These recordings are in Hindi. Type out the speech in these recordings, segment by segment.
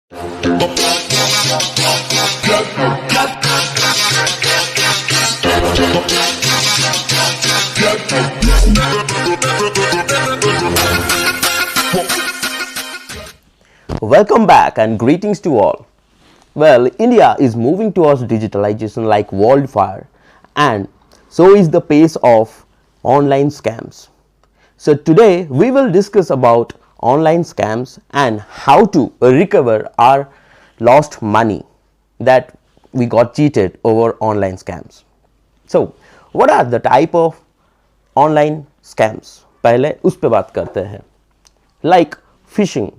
Welcome back and greetings to all. Well, India is moving towards digitalization like wildfire, and so is the pace of online scams. So today we will discuss about online scams and how to recover our lost money that we got cheated over online scams. So what are the type of online scams? पहले उस पे बात करते हैं. Like phishing.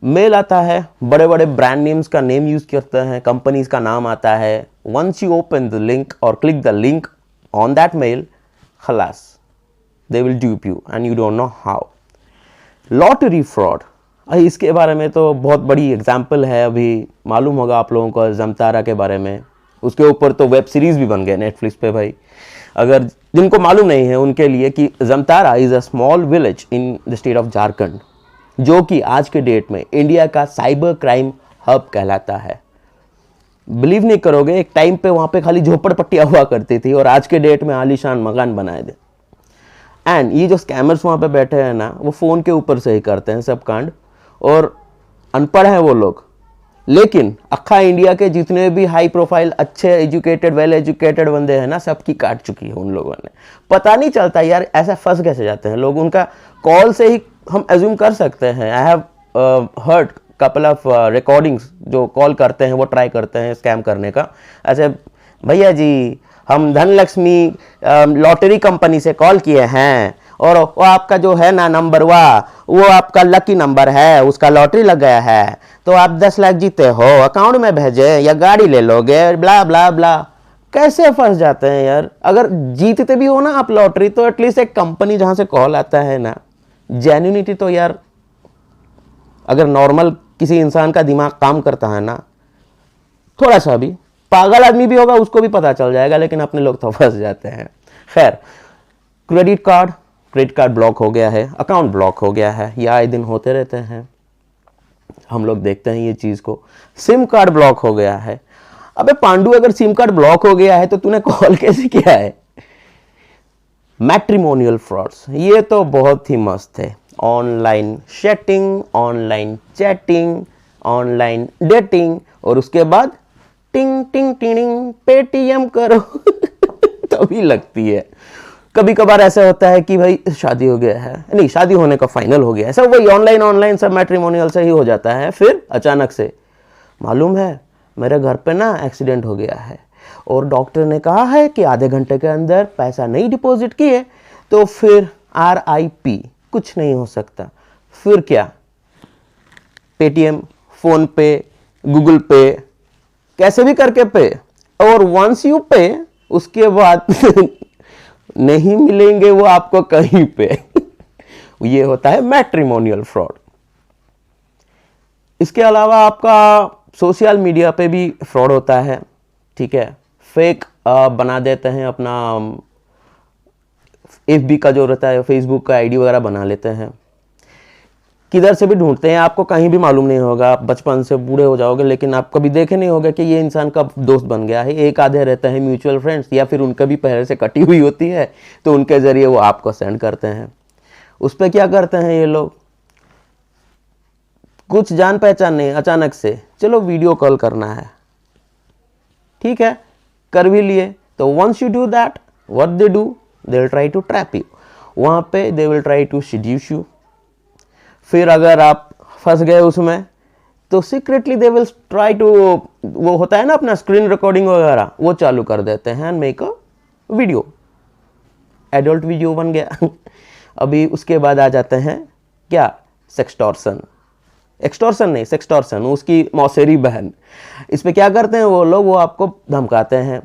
मेल आता है, बड़े बड़े ब्रांड नेम्स का नेम यूज करते हैं, कंपनीज का नाम आता है. Once you open the link और click the link on that mail, खलास, they will dupe you and you don't know how. Lottery fraud, इसके बारे में तो बहुत बड़ी एग्जांपल है. अभी मालूम होगा आप लोगों को जमतारा के बारे में. उसके ऊपर तो वेब सीरीज भी बन गए नेटफ्लिक्स पे भाई. अगर जिनको मालूम नहीं है उनके लिए कि Jamtara is a small village in the state of Jharkhand, जो कि आज के डेट में इंडिया का साइबर क्राइम हब कहलाता है. बिलीव नहीं करोगे, एक टाइम पे वहां पे खाली झोपड़पट्टियां हुआ करती थी और आज के डेट में आलीशान मकान बनाए दे. एंड ये जो स्कैमर्स वहां पे बैठे हैं ना, वो फोन के ऊपर से ही करते हैं सब कांड, और अनपढ़ हैं वो लोग. लेकिन अक्खा इंडिया के जितने भी हाई प्रोफाइल अच्छे एजुकेटेड वेल एजुकेटेड बंदे हैं ना, सबकी काट चुकी है उन लोगों ने. पता नहीं चलता यार ऐसा फंस कैसे जाते हैं लोग. उनका कॉल से ही हम एज्यूम कर सकते हैं. I have heard couple of recordings, जो कॉल करते हैं वो ट्राई करते हैं स्कैम करने का. ऐसे, भैया जी हम धनलक्ष्मी लॉटरी कंपनी से कॉल किए हैं और वो आपका जो है ना नंबर वो आपका लकी नंबर है, उसका लॉटरी लग गया है, तो आप 10 लाख जीते हो, अकाउंट में भेजे या गाड़ी ले लोगे, ब्ला ब्ला ब्ला. कैसे फंस जाते हैं यार. अगर जीतते भी हो ना आप लॉटरी, तो एटलीस्ट एक कंपनी जहां से कॉल आता है ना, जेन्युइनिटी तो यार, अगर नॉर्मल किसी इंसान का दिमाग काम करता है ना, थोड़ा सा भी पागल आदमी भी होगा उसको भी पता चल जाएगा. लेकिन अपने लोग तो फंस जाते हैं. खैर, क्रेडिट कार्ड ब्लॉक हो गया है, अकाउंट ब्लॉक हो गया है, ये आए दिन होते रहते हैं, हम लोग देखते हैं ये चीज को. सिम कार्ड ब्लॉक हो गया है. अबे पांडू, अगर सिम कार्ड ब्लॉक हो गया है तो तूने कॉल कैसे किया है. मैट्रिमोनियल फ्रॉड्स, ये तो बहुत ही मस्त है. Online chatting, online chatting, online dating, और उसके बाद टिंग टिंग टिंग पेटीएम करो तभी लगती है. कभी कभार ऐसा होता है कि भाई शादी हो गया है, नहीं शादी होने का फाइनल हो गया है, सब वही ऑनलाइन सब मैट्रिमोनियल से ही हो जाता है. फिर अचानक से मालूम है मेरे घर पे ना एक्सीडेंट हो गया है और डॉक्टर ने कहा है कि आधे घंटे के अंदर पैसा नहीं डिपॉजिट किए तो फिर RIP, कुछ नहीं हो सकता. फिर क्या, पेटीएम, फोन पे, गूगल पे, कैसे भी करके पे, और वंस यू पे, उसके बाद नहीं मिलेंगे वो आपको कहीं पे. ये होता है मैट्रिमोनियल फ्रॉड. इसके अलावा आपका सोशल मीडिया पे भी फ्रॉड होता है. ठीक है, फेक बना देते हैं अपना FB का जो रहता है, फेसबुक का ID वगैरह बना लेते हैं. किधर से भी ढूंढते हैं, आपको कहीं भी मालूम नहीं होगा. आप बचपन से बूढ़े हो जाओगे लेकिन आप कभी देखे नहीं होगा कि ये इंसान कब दोस्त बन गया है. एक आधे रहते हैं म्यूचुअल फ्रेंड्स, या फिर उनका भी पहले से कटी हुई होती है, तो उनके जरिए वो आपको सेंड करते हैं. उस पर क्या करते हैं ये लोग, कुछ जान पहचान नहीं, अचानक से चलो वीडियो कॉल करना है. ठीक है, कर भी लिए. तो once you do that, what they do, they will try to trap you. वहां पे they will try to seduce you. फिर अगर आप फंस गए उसमें, तो secretly they will try to, वो होता है ना अपना स्क्रीन रिकॉर्डिंग वगैरह, वो चालू कर देते हैं and make a video. Adult video बन गया. अभी उसके बाद आ जाते हैं क्या, सेक्सटॉर्सन. एक्सटॉर्सन नहीं, सेक्सटॉर्सन, उसकी मौसेरी बहन. इस पे क्या करते हैं वो लोग, वो आपको धमकाते हैं.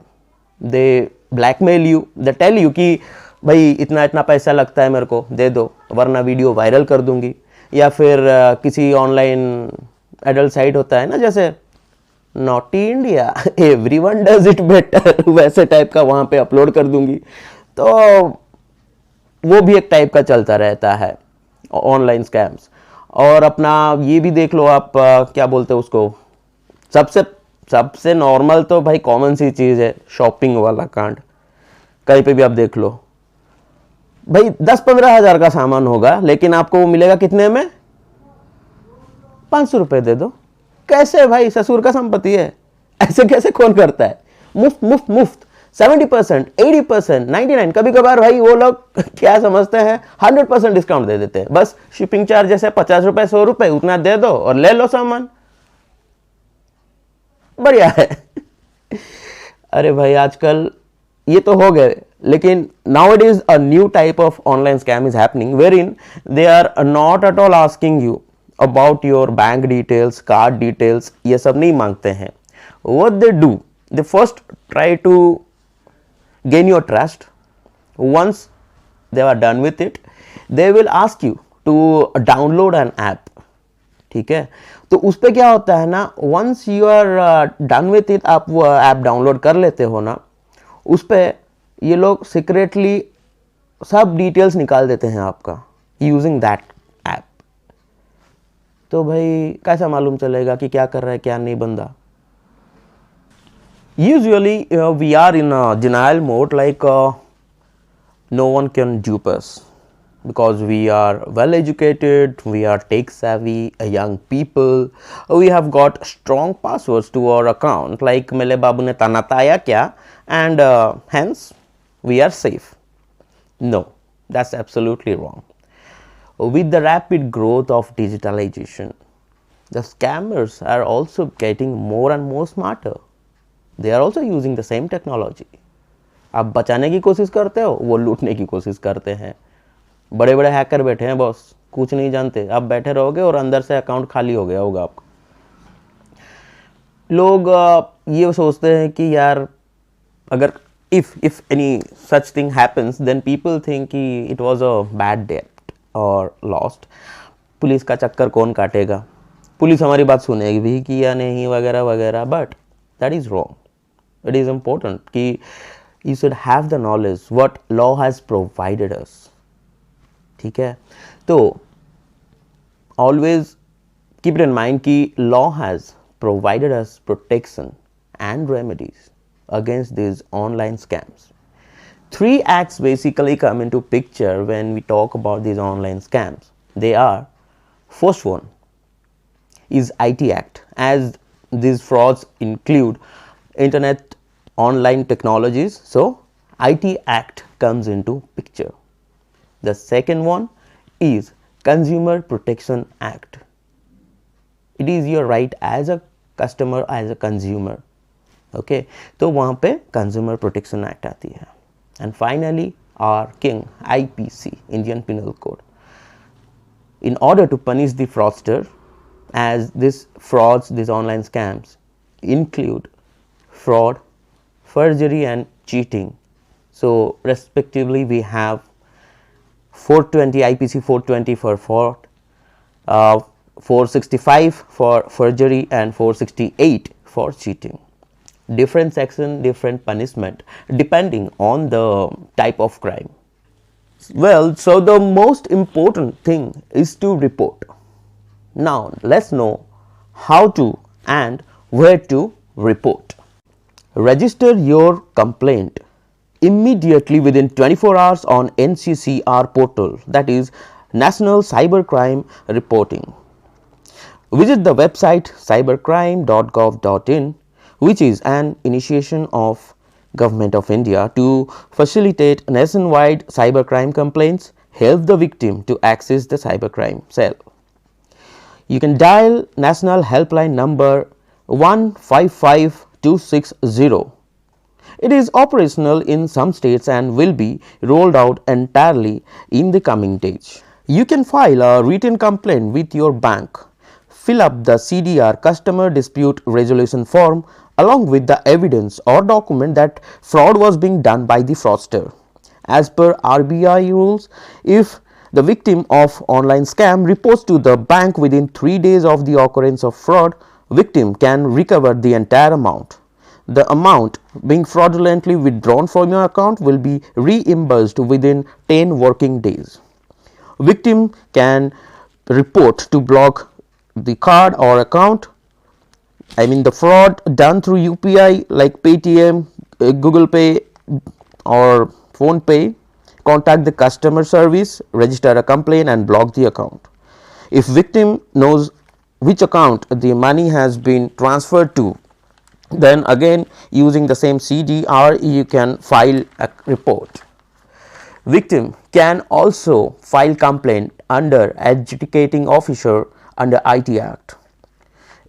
They blackmail you, they tell you कि भाई इतना इतना पैसा लगता है मेरे को, दे दो वरना वीडियो वायरल कर दूंगी. या फिर किसी ऑनलाइन एडल्ट साइट होता है ना, जैसे naughty India, everyone does it better, वैसे टाइप का वहां पे अपलोड कर दूंगी. तो वो भी एक टाइप का चलता रहता है ऑनलाइन स्कैम्स. और अपना ये भी देख लो आप, क्या बोलते हैं उसको, सबसे सबसे नॉर्मल तो भाई कॉमन सी चीज़ है, शॉपिंग वाला कांड। कहीं पे भी आप देख लो भाई, 10-15 हज़ार का सामान होगा लेकिन आपको वो मिलेगा कितने में, 500 रुपये दे दो। कैसे भाई, ससुर का संपत्ति है, ऐसे कैसे कौन करता है? मुफ्त मुफ्त मुफ्त, 70%, 80%, 99, कभी कभार भाई वो लोग क्या समझते हैं, 100% डिस्काउंट दे देते हैं। बस शिपिंग चार्ज जैसे 50 रुपए 100 रुपए उतना दे दो और ले लो सामान, बढ़िया है। अरे भाई आजकल ये तो हो गए, लेकिन nowadays a new type of online scam is happening wherein they are not at all asking you about your bank details, card details, ये सब नहीं मांगते हैं। What they do, they first try to gain your trust. Once they are done with it, they will ask you to download an app. ठीक है, तो उस पर क्या होता है ना, once you are done with it, आप वो ऐप डाउनलोड कर लेते हो ना, उस पर ये लोग सीक्रेटली सब डिटेल्स निकाल देते हैं आपका यूजिंग दैट ऐप। तो भाई कैसा मालूम चलेगा कि क्या कर रहा है क्या नहीं बंदा? Usually we are in denial mode, like no one can dupe us because we are well educated, we are tech savvy, young people, we have got strong passwords to our account like मेरे बाबू ने तनाताया क्या, and hence we are safe. No, that's absolutely wrong. With the rapid growth of digitalization, the scammers are also getting more and more smarter. They are also using the same technology. आप बचाने की कोशिश करते हो, वो लूटने की कोशिश करते हैं। बड़े बड़े हैकर बैठे हैं बॉस, कुछ नहीं जानते, आप बैठे रहोगे और अंदर से अकाउंट खाली हो गया होगा आपका। लोग ये सोचते हैं कि यार अगर if any such thing happens then people think कि it was a bad debt or lost, police का चक्कर कौन काटेगा, पुलिस हमारी बात सुनेगी भी कि या नहीं वगैरह वगैरह, but that is wrong. It is important कि you should have the knowledge what law has provided us. ठीक है, तो always keep it in mind कि law has provided us protection and remedies against these online scams. 3 acts basically come into picture when we talk about these online scams. They are, first one is IT Act, as these frauds include internet online technologies, so IT Act comes into picture. The second one is Consumer Protection Act. It is your right as a customer, as a consumer. Okay, तो वहाँ पे Consumer Protection Act आती है. And finally our king, IPC, Indian Penal Code. In order to punish the fraudster, as these frauds, these online scams include fraud, forgery and cheating. So respectively we have 420 IPC 420 for fraud, 465 for forgery and 468 for cheating. Different section, different punishment depending on the type of crime. Well, so the most important thing is to report. Now let's know how to and where to report. Register your complaint immediately within 24 hours on NCCR portal, that is National Cybercrime Reporting. Visit the website cybercrime.gov.in, which is an initiation of Government of India to facilitate nationwide cybercrime complaints, help the victim to access the cybercrime cell. You can dial national helpline number 155260. It is operational in some states and will be rolled out entirely in the coming days. You can file a written complaint with your bank. Fill up the CDR, Customer Dispute Resolution form, along with the evidence or document that fraud was being done by the fraudster. As per RBI rules, if the victim of online scam reports to the bank within 3 days of the occurrence of fraud, victim can recover the entire amount. The amount being fraudulently withdrawn from your account will be reimbursed within 10 working days. Victim can report to block the card or account. I mean the fraud done through UPI like Paytm, Google Pay or Phone Pay. Contact the customer service, register a complaint and block the account. If victim knows which account the money has been transferred to, then again using the same CDR you can file a report. Victim can also file complaint under adjudicating officer under IT Act.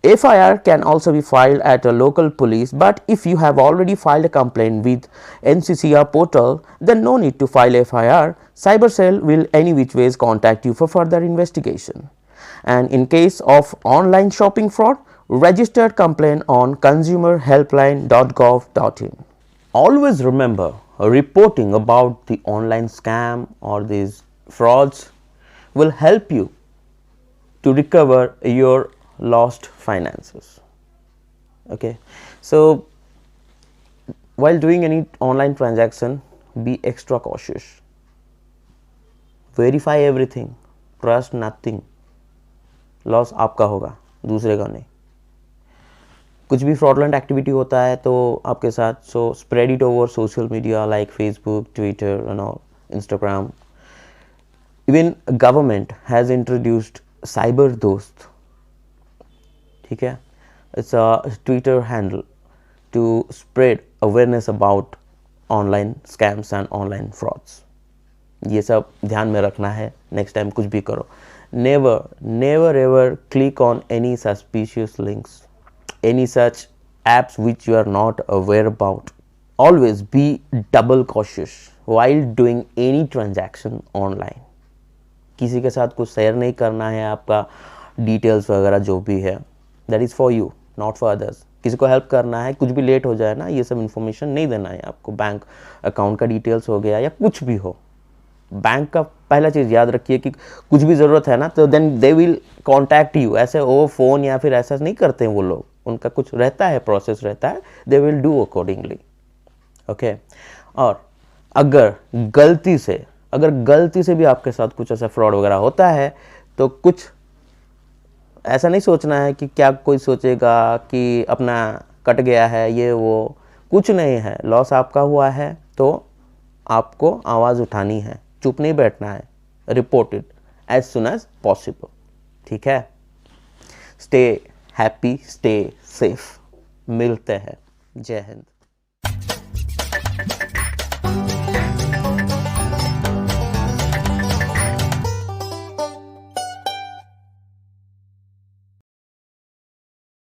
FIR can also be filed at a local police, but if you have already filed a complaint with NCCR portal, then no need to file FIR. Cyber cell will any which ways contact you for further investigation. And in case of online shopping fraud, registered complaint on consumerhelpline.gov.in. Always remember, reporting about the online scam or these frauds will help you to recover your lost finances. Okay, so while doing any online transaction, be extra cautious. Verify everything, trust nothing. Loss आपका होगा, दूसरे का नहीं. कुछ भी फ्रॉडलेंट एक्टिविटी होता है तो आपके साथ, so spread it over social media like Facebook, Twitter and all, Instagram. Even government has introduced cyber Dost. ठीक है, it's a Twitter handle to spread awareness about online scams and online frauds. ये सब ध्यान में रखना है नेक्स्ट टाइम कुछ भी करो. Never ever click on any suspicious links, any such apps which you are not aware about. Always be double cautious while doing any transaction online. किसी के साथ कुछ शेयर नहीं करना है, आपका डिटेल्स वगैरह जो भी है, that is for you, not for others. किसी को हेल्प करना है, कुछ भी लेट हो जाए ना, ये सब इन्फॉर्मेशन नहीं देना है आपको. बैंक अकाउंट का डिटेल्स हो गया या कुछ भी हो, बैंक का पहला चीज़ याद रखिए कि कुछ भी ज़रूरत है ना तो then they will contact you. ऐसे वो फ़ोन या फिर ऐसा नहीं करते हैं वो लोग, उनका कुछ रहता है, प्रोसेस रहता है, they will do accordingly. Okay, और अगर गलती से भी आपके साथ कुछ ऐसा फ्रॉड वगैरह होता है तो कुछ ऐसा नहीं सोचना है कि क्या कोई सोचेगा कि अपना कट गया है, ये वो कुछ नहीं है. लॉस आपका हुआ है तो आपको आवाज़ उठानी है, चुप नहीं बैठना है. Report it as soon as possible. ठीक है, स्टे हैप्पी, स्टे सेफ. मिलते हैं. जय हिंद.